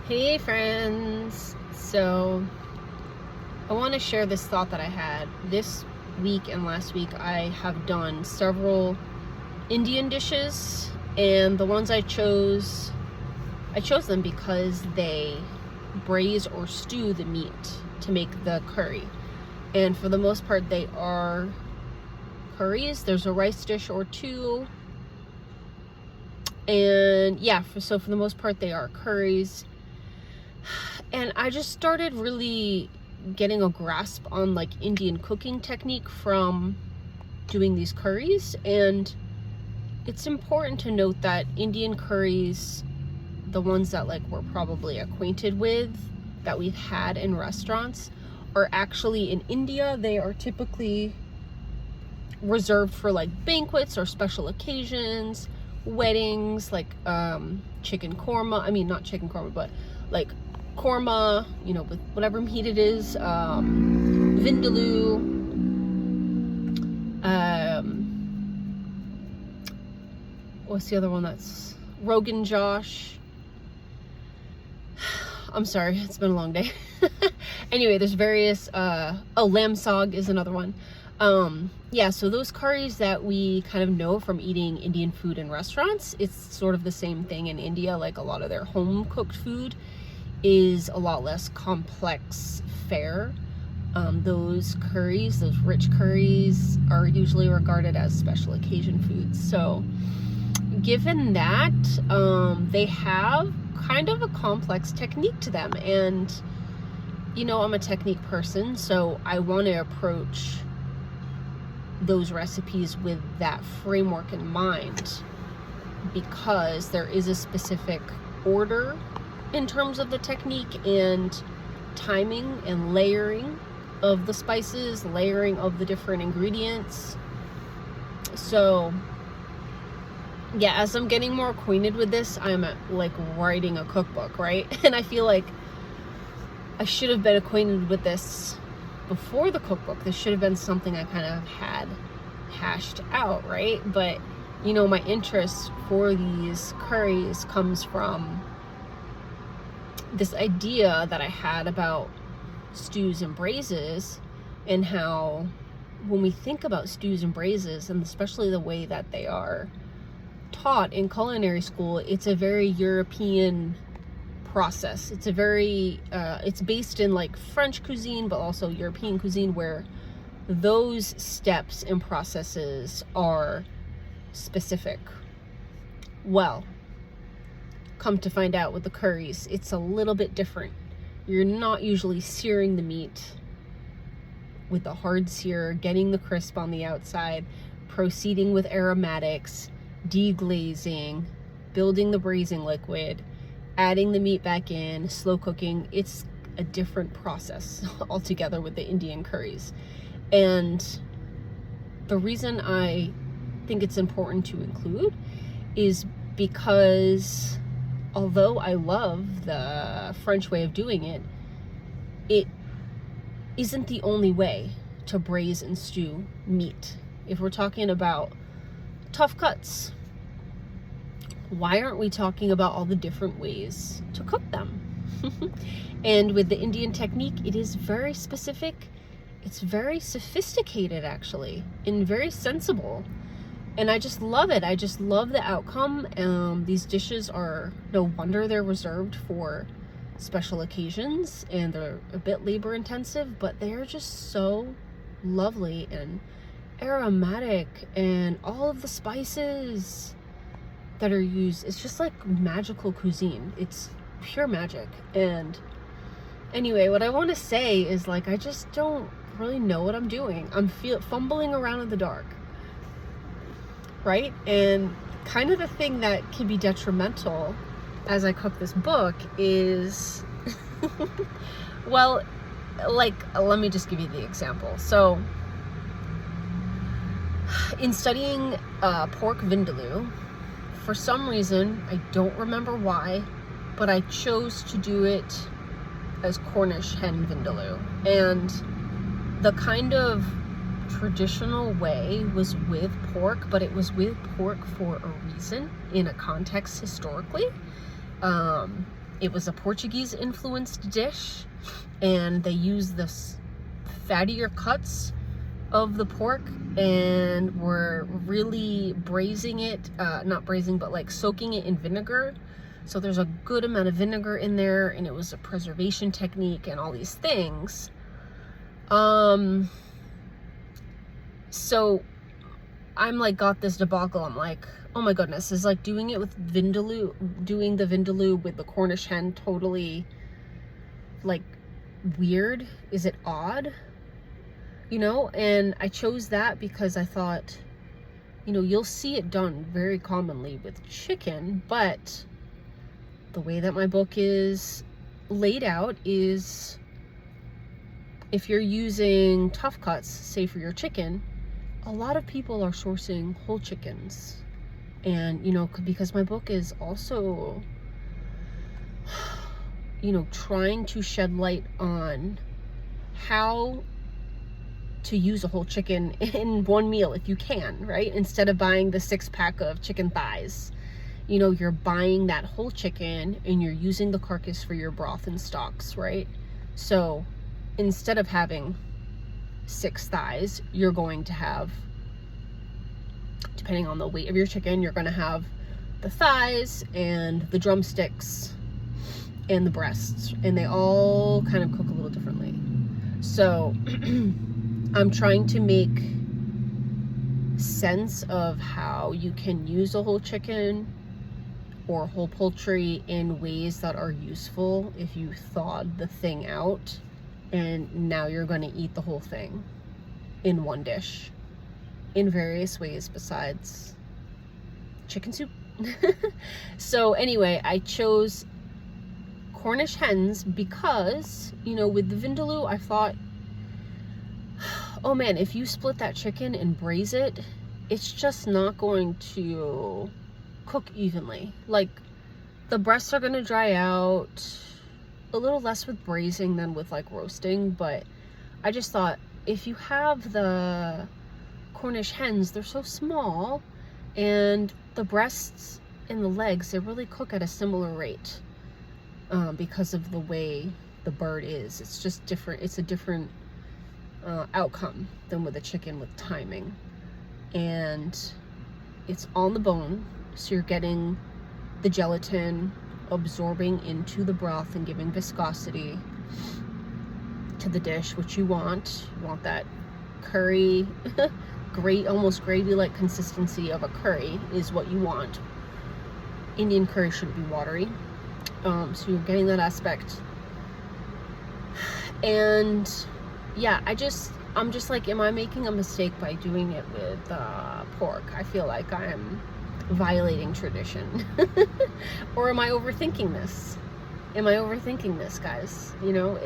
Hey friends! So I want to share this thought that I had. This week and last week I have done several Indian dishes, and the ones I chose them because they braise or stew the meat to make the curry. And for the most part they are curries. There's a rice dish or two. And yeah, so for the most part they are curries. And I just started really getting a grasp on like Indian cooking technique from doing these curries. And it's important to note that Indian curries, the ones that like we're probably acquainted with, that we've had in restaurants, are actually in India. They are typically reserved for like banquets or special occasions, weddings, like chicken korma. I mean, not chicken korma, but like korma, with whatever meat it is, vindaloo, what's the other one? That's Rogan Josh. I'm sorry, it's been a long day. Anyway, there's various, lamb sog is another one. Yeah, so those curries that we kind of know from eating Indian food in restaurants, it's sort of the same thing in India. Like a lot of their home cooked food is a lot less complex fare. Those curries, those rich curries, are usually regarded as special occasion foods. So given that, they have kind of a complex technique to them. And, I'm a technique person, so I want to approach those recipes with that framework in mind, because there is a specific order in terms of the technique and timing and layering of the spices, layering of the different ingredients. So yeah, as I'm getting more acquainted with this, I'm like writing a cookbook, right? And I feel like I should have been acquainted with this before the cookbook. This should have been something I kind of had hashed out, right? But my interest for these curries comes from this idea that I had about stews and braises, and how when we think about stews and braises, and especially the way that they are taught in culinary school, it's a very European process. It's a very it's based in like French cuisine, but also European cuisine, where those steps and processes are specific. Well, come to find out with the curries, it's a little bit different. You're not usually searing the meat with a hard sear, getting the crisp on the outside, proceeding with aromatics, deglazing, building the braising liquid, adding the meat back in, slow cooking. It's a different process altogether with the Indian curries. And the reason I think it's important to include is because although I love the French way of doing it, it isn't the only way to braise and stew meat. If we're talking about tough cuts, why aren't we talking about all the different ways to cook them? And with the Indian technique, it is very specific. It's very sophisticated, actually, and very sensible. And I just love it. I just love the outcome. These dishes are, no wonder they're reserved for special occasions, and they're a bit labor intensive, but they're just so lovely and aromatic, and all of the spices that are used, it's just like magical cuisine. It's pure magic. And anyway, what I want to say is, like, I just don't really know what I'm doing. I'm fumbling around in the dark, right? And kind of the thing that can be detrimental as I cook this book is well, like, let me just give you the example. So in studying pork vindaloo, for some reason, I don't remember why, but I chose to do it as Cornish hen vindaloo. And the kind of traditional way was with pork, but it was with pork for a reason, in a context historically. It was a Portuguese influenced dish, and they used the fattier cuts of the pork and were really braising it, not braising, but like soaking it in vinegar. So there's a good amount of vinegar in there, and it was a preservation technique and all these things. So I'm like, got this debacle. I'm like, oh my goodness, is like doing it with vindaloo, doing the vindaloo with the Cornish hen totally like weird? Is it odd? You know, and I chose that because I thought, you know, you'll see it done very commonly with chicken, but the way that my book is laid out is if you're using tough cuts, say for your chicken, a lot of people are sourcing whole chickens. And, you know, because my book is also, you know, trying to shed light on how to use a whole chicken in one meal if you can, right? Instead of buying the 6-pack of chicken thighs. You know, you're buying that whole chicken and you're using the carcass for your broth and stocks, right? So instead of having 6 thighs, you're going to have, depending on the weight of your chicken, you're going to have the thighs and the drumsticks and the breasts, and they all kind of cook a little differently. So I'm trying to make sense of how you can use a whole chicken or whole poultry in ways that are useful if you thawed the thing out and now you're going to eat the whole thing in one dish in various ways besides chicken soup. So anyway, I chose Cornish hens because, you know, with the vindaloo, I thought, oh man, if you split that chicken and braise it, it's just not going to cook evenly. Like, the breasts are going to dry out a little less with braising than with like roasting, but I just thought if you have the Cornish hens, they're so small, and the breasts and the legs, they really cook at a similar rate because of the way the bird is. It's just different. It's a different outcome than with a chicken with timing, and it's on the bone, so you're getting the gelatin absorbing into the broth and giving viscosity to the dish, which you want. You want that curry, great, almost gravy-like consistency of a curry is what you want. Indian curry shouldn't be watery, so you're getting that aspect. And yeah, I'm just like, am I making a mistake by doing it with pork? I feel like I'm violating tradition. Or am I overthinking this? Am I overthinking this, guys? You know,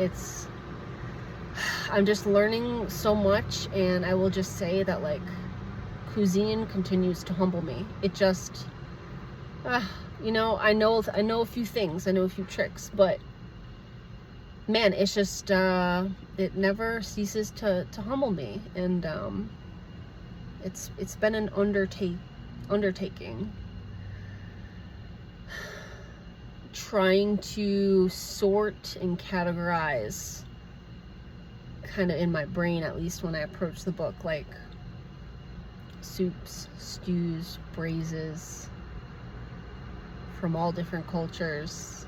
I'm just learning so much, and I will just say that, like, cuisine continues to humble me. It just, you know, I know a few things, I know a few tricks, but man, it's just, it never ceases to humble me, and it's been an undertaking trying to sort and categorize, kind of in my brain, at least when I approach the book, like soups, stews, braises from all different cultures.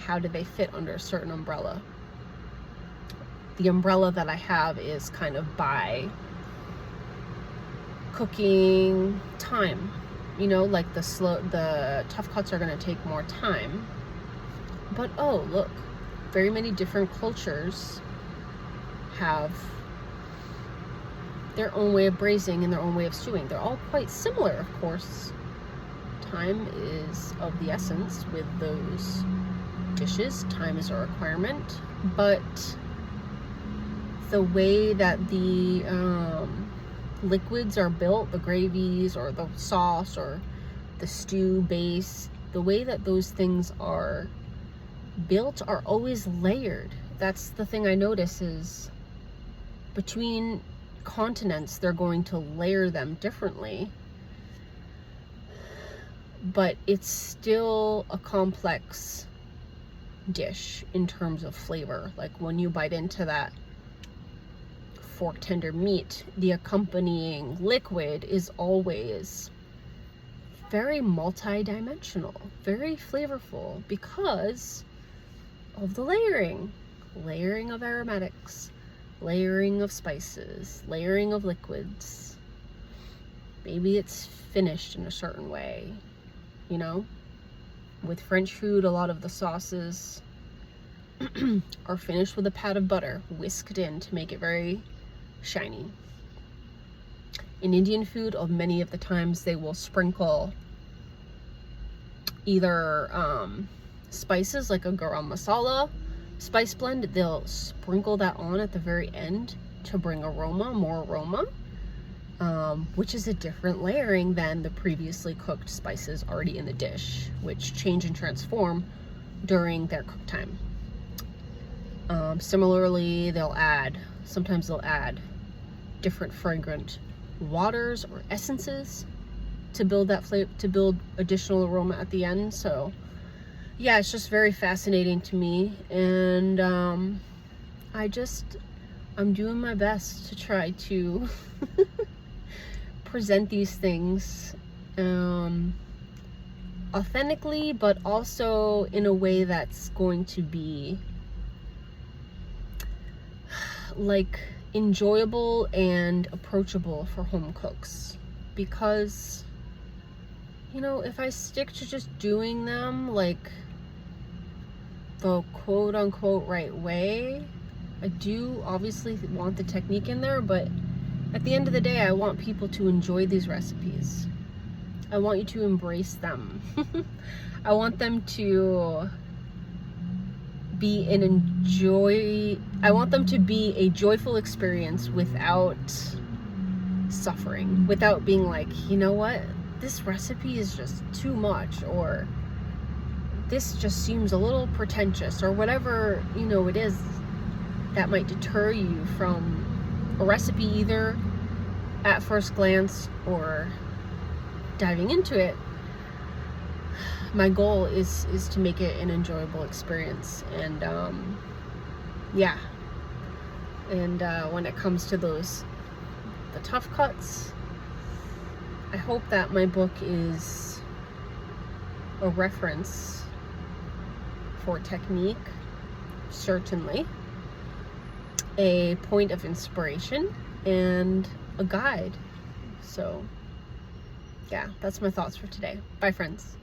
How do they fit under a certain umbrella? The umbrella that I have is kind of by cooking time. You know, like the tough cuts are going to take more time. But oh, look, very many different cultures have their own way of braising and their own way of stewing. They're all quite similar, of course. Time is of the essence with those dishes. Time is a requirement, but the way that the liquids are built, the gravies or the sauce or the stew base, the way that those things are built are always layered. That's the thing I notice, is between continents they're going to layer them differently. but it's still a complex dish in terms of flavor. Like when you bite into that fork tender meat, the accompanying liquid is always very multi-dimensional, very flavorful because of the layering of aromatics, layering of spices, layering of liquids. Maybe it's finished in a certain way, you know? With French food, a lot of the sauces are finished with a pat of butter, whisked in to make it very shiny. In Indian food, many of the times they will sprinkle either spices like a garam masala spice blend. They'll sprinkle that on at the very end to bring more aroma, which is a different layering than the previously cooked spices already in the dish, which change and transform during their cook time. Similarly, sometimes they'll add different fragrant waters or essences to build that flavor, to build additional aroma at the end. So yeah, it's just very fascinating to me, and I'm doing my best to try to present these things authentically, but also in a way that's going to be like enjoyable and approachable for home cooks. Because, you know, if I stick to just doing them like the quote unquote right way, I do obviously want the technique in there, but at the end of the day, I want people to enjoy these recipes. I want you to embrace them. I want them to be I want them to be a joyful experience without suffering, without being like, you know what, this recipe is just too much, or this just seems a little pretentious, or whatever, you know, it is that might deter you from a recipe, either at first glance or diving into it. My goal is to make it an enjoyable experience, and yeah, and when it comes to the tough cuts, I hope that my book is a reference for technique, certainly a point of inspiration, and a guide. So yeah, that's my thoughts for today. Bye, friends.